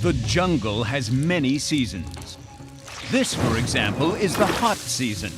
The jungle has many seasons. This, for example, is the hot season.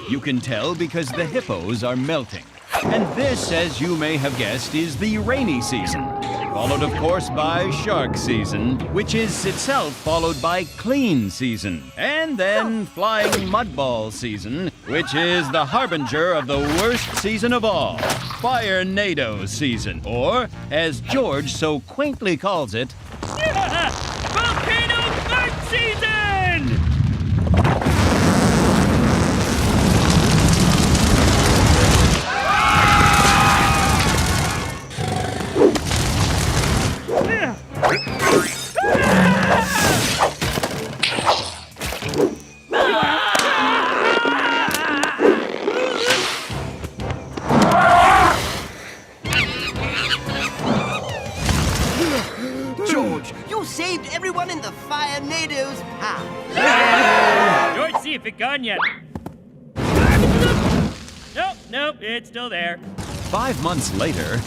You can tell because the hippos are melting. And this, as you may have guessed, is the rainy season, followed of course by shark season, which is itself followed by clean season, and then flying mudball season, which is the harbinger of the worst season of all, firenado season, or, as George so quaintly calls it, volcano fart season! George, you saved everyone in the firenado's path. George, see if it gone yet. Nope, it's still there. 5 months later.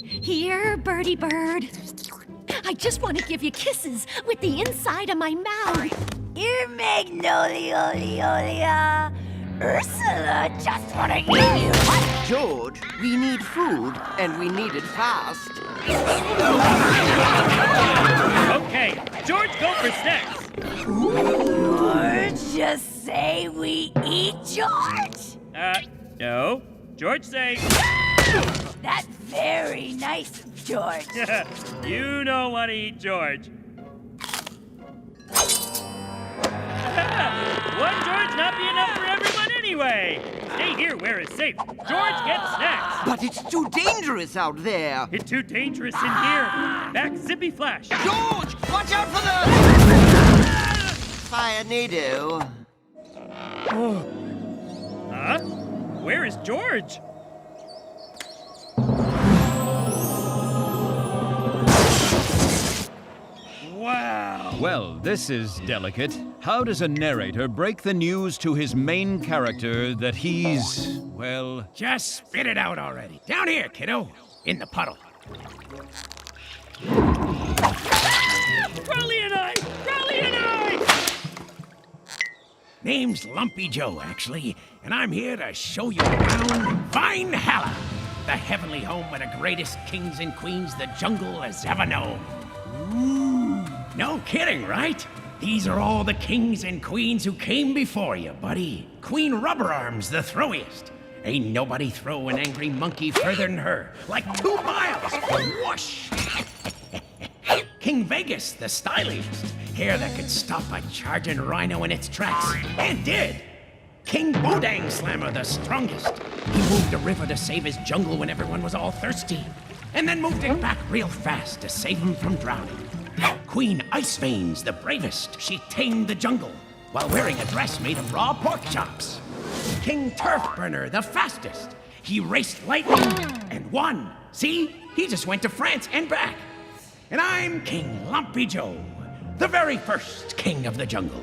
Here, birdie bird. I just want to give you kisses with the inside of my mouth. Here, Magnolia. Ursula just want to eat you. George, we need food, and we need it fast. Okay, George, go for snacks. Or just say we eat George. No. George say, That's very nice of George. you don't want to eat George. One George not be enough for everyone anyway. Stay here where it's safe. George gets snacks. But it's too dangerous out there. It's too dangerous in here. Back zippy flash. George, watch out for the firenado. Huh? Where is George? Wow. Well, this is delicate. How does a narrator break the news to his main character that he's, well... Just spit it out already. Down here, kiddo. In the puddle. Crowley and I! Name's Lumpy Joe, actually, and I'm here to show you around Firenado, the heavenly home of the greatest kings and queens the jungle has ever known. Ooh, no kidding, right? These are all the kings and queens who came before you, buddy. Queen Rubber Arms, the throwiest. Ain't nobody throw an angry monkey further than her. Like 2 miles. Whoosh. King Vegas, the styliest. Hair that could stop a charging rhino in its tracks. And did. King Bodang Slammer, the strongest. He moved the river to save his jungle when everyone was all thirsty. And then moved it back real fast to save him from drowning. Queen Ice Veins, the bravest. She tamed the jungle while wearing a dress made of raw pork chops. King Turf Burner, the fastest. He raced lightning and won. See? He just went to France and back. And I'm King Lumpy Joe, the very first king of the jungle.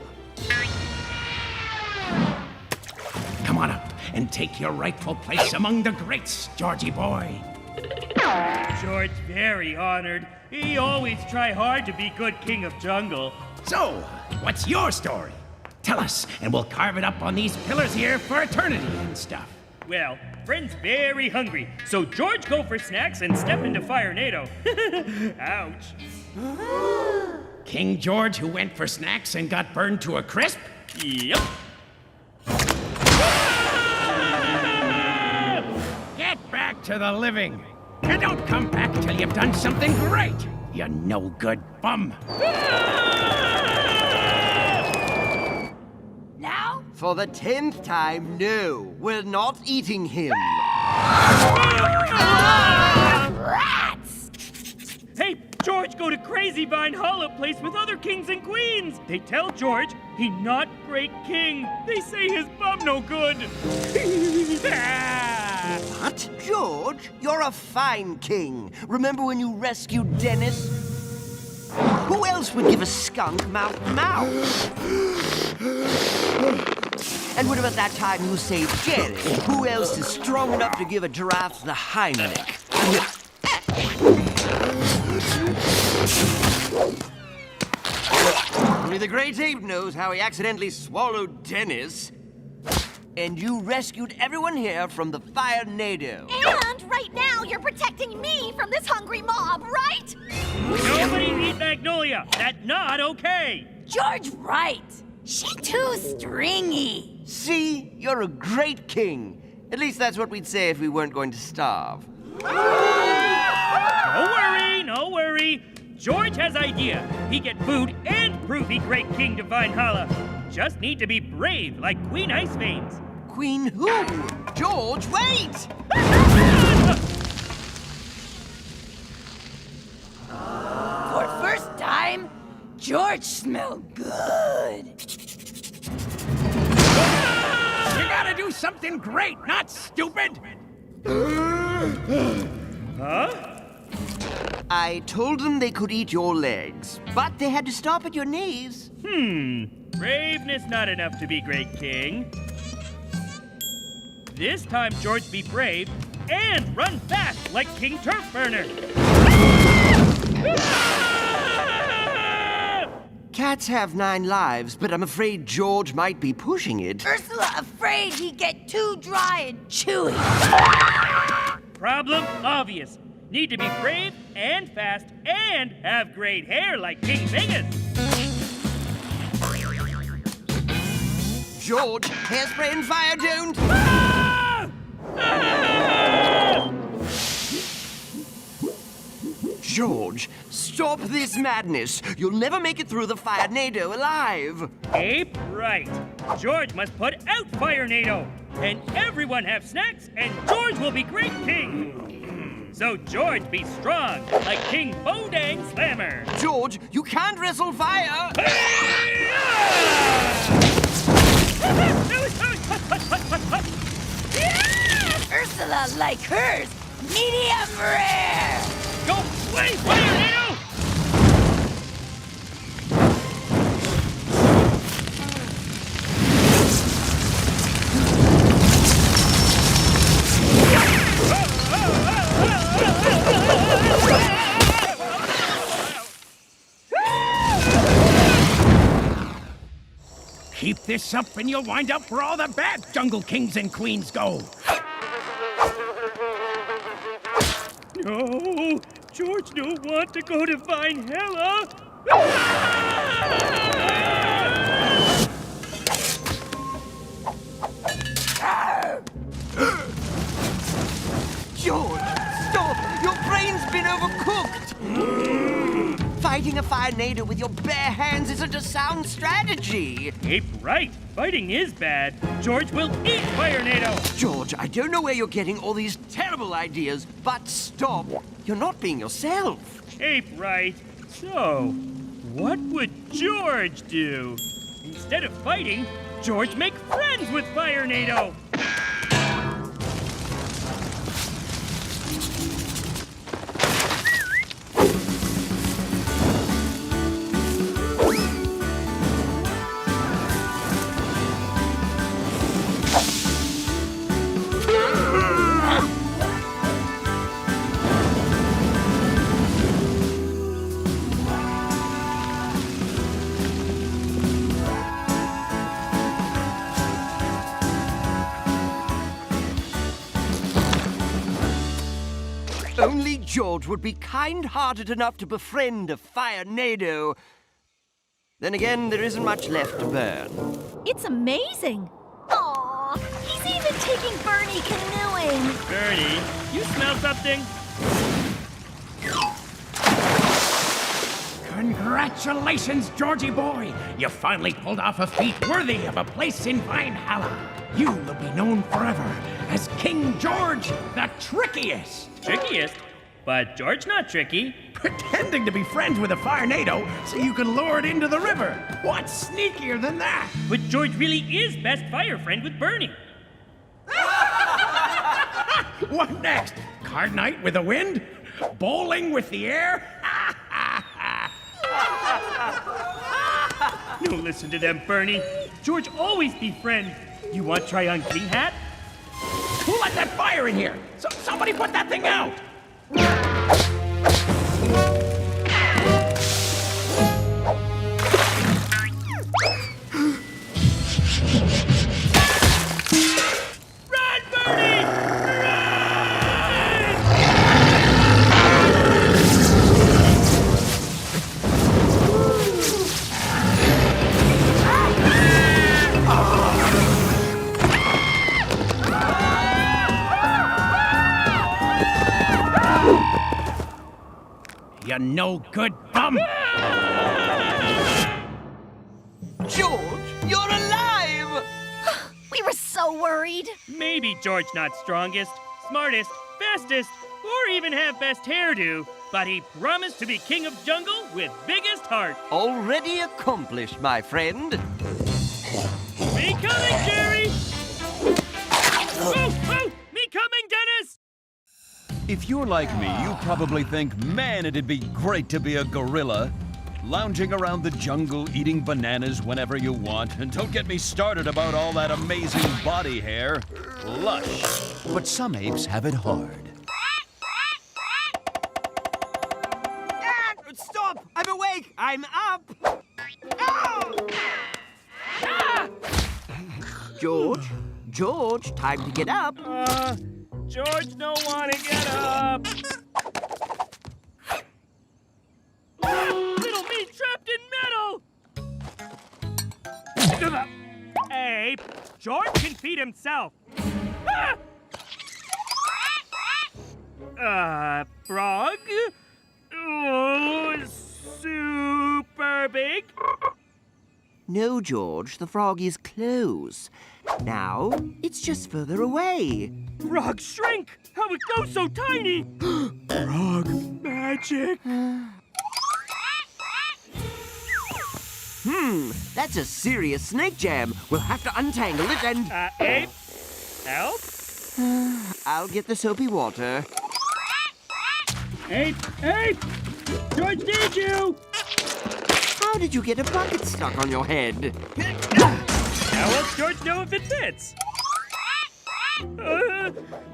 Come on up and take your rightful place among the greats, Georgie boy. George very honored. He always try hard to be good king of jungle. So, what's your story? Tell us, and we'll carve it up on these pillars here for eternity and stuff. Well, friend's very hungry, so George go for snacks and step into firenado. Ouch. King George who went for snacks and got burned to a crisp? Yep. Get back to the living. And don't come back till you've done something great, you no-good bum. Now? For the 10th time, no, we're not eating him. Rats! Hey, George go to Crazy Vine Hollow place with other kings and queens. They tell George he not great king. They say his bum no good. What? George, you're a fine king. Remember when you rescued Dennis? Who else would give a skunk mouth to mouth? And what about that time you saved Jerry? Who else is strong enough to give a giraffe the Heimlich? Only the great ape knows how he accidentally swallowed Dennis. And you rescued everyone here from the firenado. And right now, you're protecting me from this hungry mob, right? Nobody eat Magnolia. That's not okay. George right. She too stringy. See? You're a great king. At least that's what we'd say if we weren't going to starve. No worry. George has idea. He get food and prove he great king to Valhalla. Just need to be brave like Queen Ice Veins. Queen who? George, wait! For first time, George smelled good. You gotta do something great, not stupid! I told them they could eat your legs, but they had to stop at your knees. Braveness not enough to be great king. This time George be brave and run fast like King Turf Burner. Cats have 9 lives, but I'm afraid George might be pushing it. Ursula afraid he'd get too dry and chewy. Problem obvious. Need to be brave and fast and have great hair like King Vegas. George, hairspray and fire don't! George, stop this madness. You'll never make it through the firenado alive. Ape right. George must put out firenado. And everyone have snacks and George will be great king. So George be strong like King Bodang Slammer. George, you can't wrestle fire! Ursula like hers, medium rare. Go play firenado! Keep this up and you'll wind up where all the bad jungle kings and queens go. No, George don't want to go to Valhalla. George, stop! Your brain's been overcooked! Fighting a firenado with your bare hands isn't a sound strategy! Ape right. Fighting is bad. George will eat firenado. George, I don't know where you're getting all these terrible ideas, but stop! You're not being yourself! Ape right. So, what would George do? Instead of fighting, George make friends with firenado. Only George would be kind-hearted enough to befriend a firenado. Then again, there isn't much left to burn. It's amazing. Aw, he's even taking Bernie canoeing. Bernie, you smell something? Congratulations, Georgie boy! You finally pulled off a feat worthy of a place in Valhalla. You will be known forever as King George the Trickiest. Trickiest? But George not tricky. Pretending to be friends with a firenado so you can lure it into the river. What's sneakier than that? But George really is best fire friend with Bernie. What next? Card night with the wind? Bowling with the air? No, listen to them, Bernie. George always be friend. You want try on king hat? Who let that fire in here? Somebody put that thing out! no-good bum! George, you're alive! We were so worried. Maybe George not strongest, smartest, fastest, or even have best hairdo, but he promised to be king of jungle with biggest heart. Already accomplished, my friend. Me coming, Jerry! Oh, me coming, Dennis! If you're like me, you probably think, man, it'd be great to be a gorilla. Lounging around the jungle, eating bananas whenever you want. And don't get me started about all that amazing body hair. Lush. But some apes have it hard. Stop! I'm awake! I'm up! George, time to get up. George don't want to get up. Little me trapped in metal. Ape, George can feed himself. Frog? Oh, super big. No, George, the frog is close. Now, it's just further away. Frog shrink! How it goes so tiny! Frog magic! That's a serious snake jam. We'll have to untangle it and... Ape? Help? I'll get the soapy water. Ape! George needs you! How did you get a bucket stuck on your head? How else George know if it fits?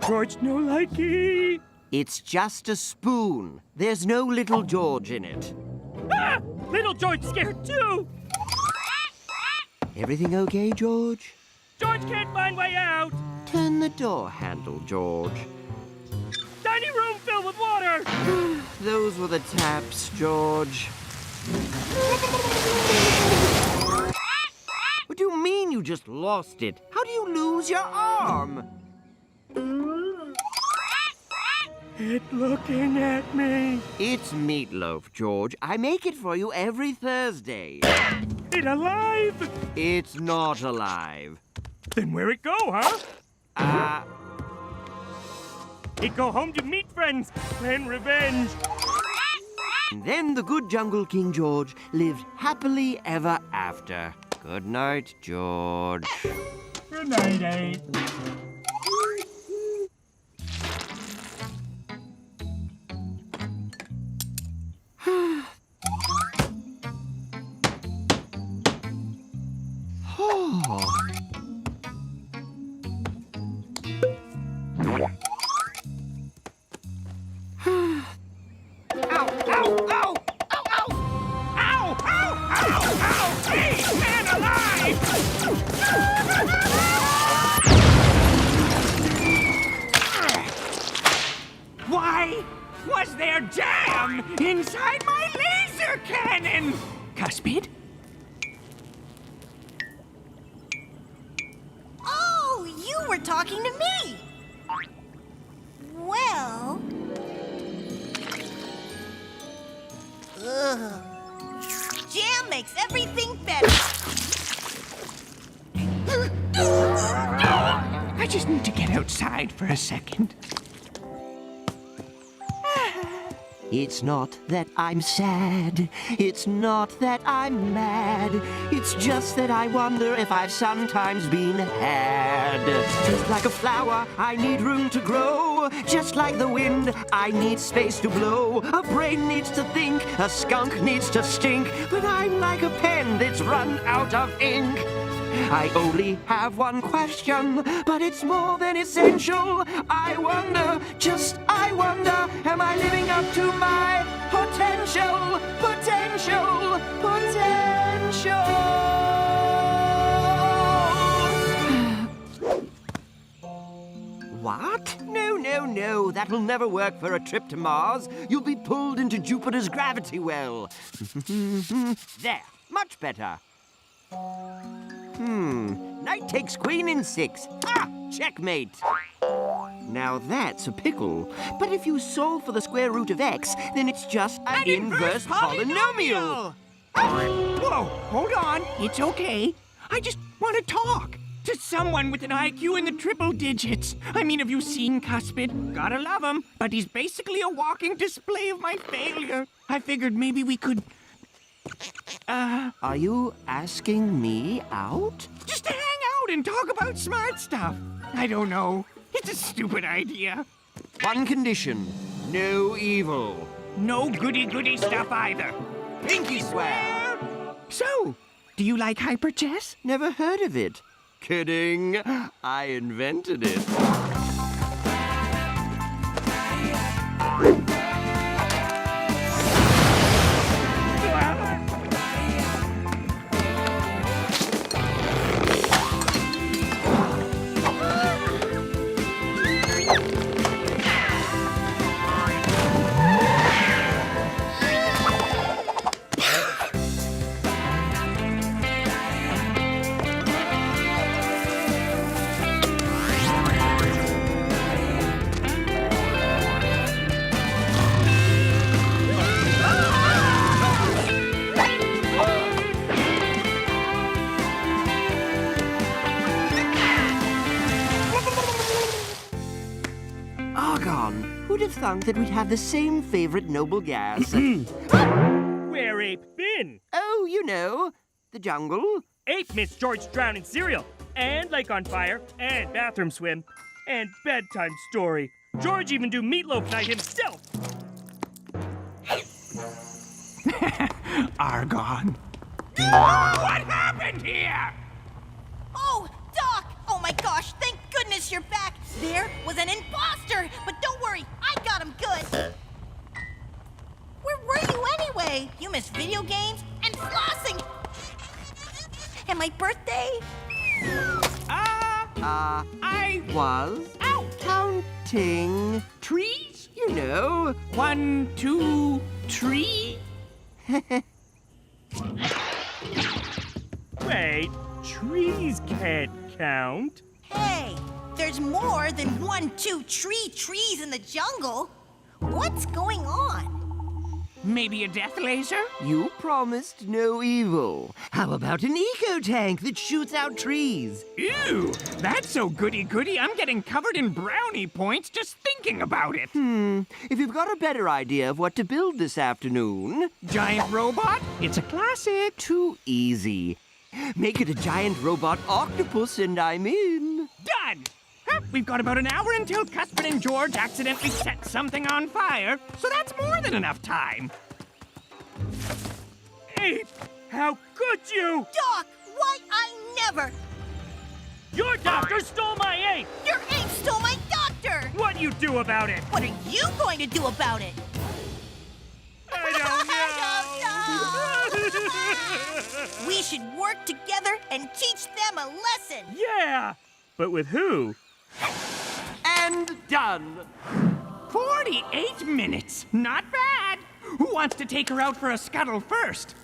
George no likey. It's just a spoon. There's no little George in it. Little George scared too. Everything okay, George? George can't find way out. Turn the door handle, George. Tiny room filled with water. Those were the taps, George. What do you mean you just lost it? How do you lose your arm? It looking at me. It's meatloaf, George. I make it for you every Thursday. It alive? It's not alive. Then where it go, huh? It go home to meet friends, plan revenge. And then the good jungle King George lived happily ever after. Good night, George. Good night, Ape. Why was there jam inside my laser cannon? Cuspid? Oh, you were talking to me. Well... Ugh. Jam makes everything better. I just need to get outside for a second. It's not that I'm sad, it's not that I'm mad, it's just that I wonder if I've sometimes been had. Just like a flower, I need room to grow. Just like the wind, I need space to blow. A brain needs to think, a skunk needs to stink, but I'm like a pen that's run out of ink. I only have one question, but it's more than essential. I wonder, just I wonder, am I living up to my potential? Potential, potential. What? No, that'll never work for a trip to Mars. You'll be pulled into Jupiter's gravity well. There, much better. Knight takes queen in 6. Ah, checkmate. Now that's a pickle. But if you solve for the square root of x, then it's just an inverse polynomial. Whoa, hold on. It's okay. I just want to talk to someone with an IQ in the triple digits. I mean, have you seen Cuspid? Gotta love him, but he's basically a walking display of my failure. I figured maybe we could... Are you asking me out? just to hang out and talk about smart stuff. I don't know. It's a stupid idea. One condition, no evil. No goody-goody stuff either. Pinky swear. So, do you like hyper chess? Never heard of it. Kidding. I invented it. Who'd have thunk that we'd have the same favorite noble gas? Where Ape been? Oh, you know, the jungle. Ape missed George drown in cereal, and lake on fire, and bathroom swim, and bedtime story. George even do meatloaf night himself. Argon. What happened here? Oh, Doc! Oh my gosh, thank goodness you're back! There was an imposter! But don't worry, I got him good! Where were you anyway? You missed video games and flossing! And my birthday? I was counting Trees? you know. 1, 2, tree? Wait, trees can't count. Hey, there's more than 1, 2, trees in the jungle. What's going on? Maybe a death laser? You promised no evil. How about an eco-tank that shoots out trees? Ew, that's so goody-goody I'm getting covered in brownie points just thinking about it. If you've got a better idea of what to build this afternoon... Giant robot? It's a classic. Too easy. Make it a giant robot octopus and I'm in. Done! Huh, we've got about an hour until Cuthbert and George accidentally set something on fire, so that's more than enough time. Ape, how could you? Doc, why I never? Your doctor stole my ape! Your ape stole my doctor! What you do about it? What are you going to do about it? I don't know. We should work together and teach them a lesson. Yeah, but with who? And done. 48 minutes. Not bad. Who wants to take her out for a scuttle first?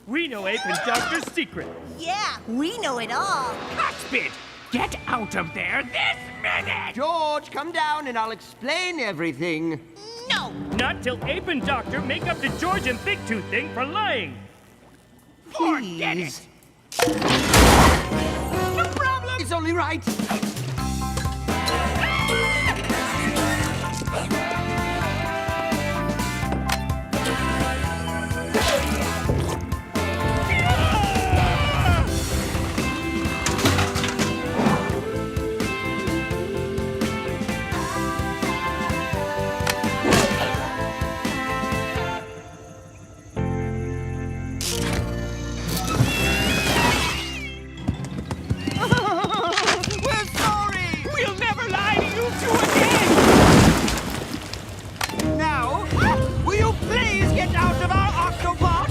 We know Ape and Doctor's secret. Yeah, we know it all. Cuthbert, get out of there this minute! George, come down and I'll explain everything. No! Not till Ape and Doctor make up the George and Big Tooth thing for lying. Forget Please. it! No problem! It's only right. We're sorry. We'll never lie to you two again! Now, will you please get out of our octobot?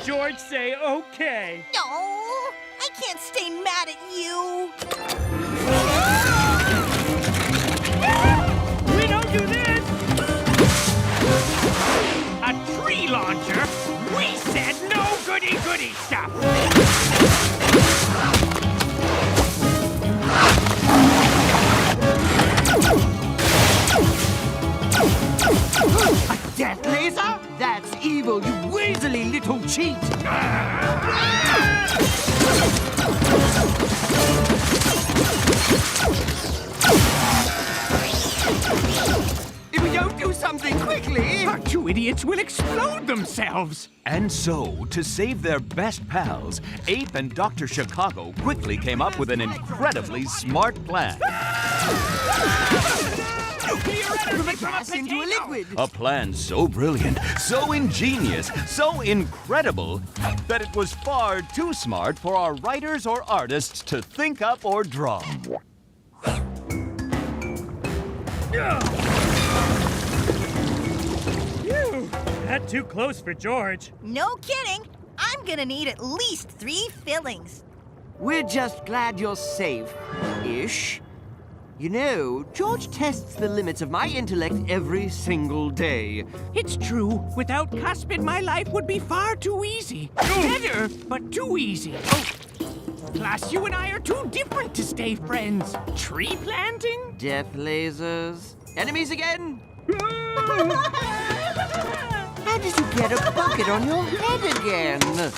George say okay. No, I can't stay mad at you. We don't do this. A tree launcher? We said no goody-goody stuff! Death laser? That's evil, you weaselly little cheat! If we don't do something quickly... Our two idiots will explode themselves. And so, to save their best pals, Ape and Dr. Chicago quickly came up with an incredibly smart plan. Gas into a liquid. A plan so brilliant, so ingenious, so incredible, that it was far too smart for our writers or artists to think up or draw. Phew, not too close for George. No kidding. I'm gonna need at least 3 fillings. We're just glad you're safe-ish. You know, George tests the limits of my intellect every single day. It's true. Without Cuspid, my life would be far too easy. Better, but too easy. Oh. Plus, you and I are too different to stay friends. Tree planting? Death lasers. Enemies again? How did you get a bucket on your head again?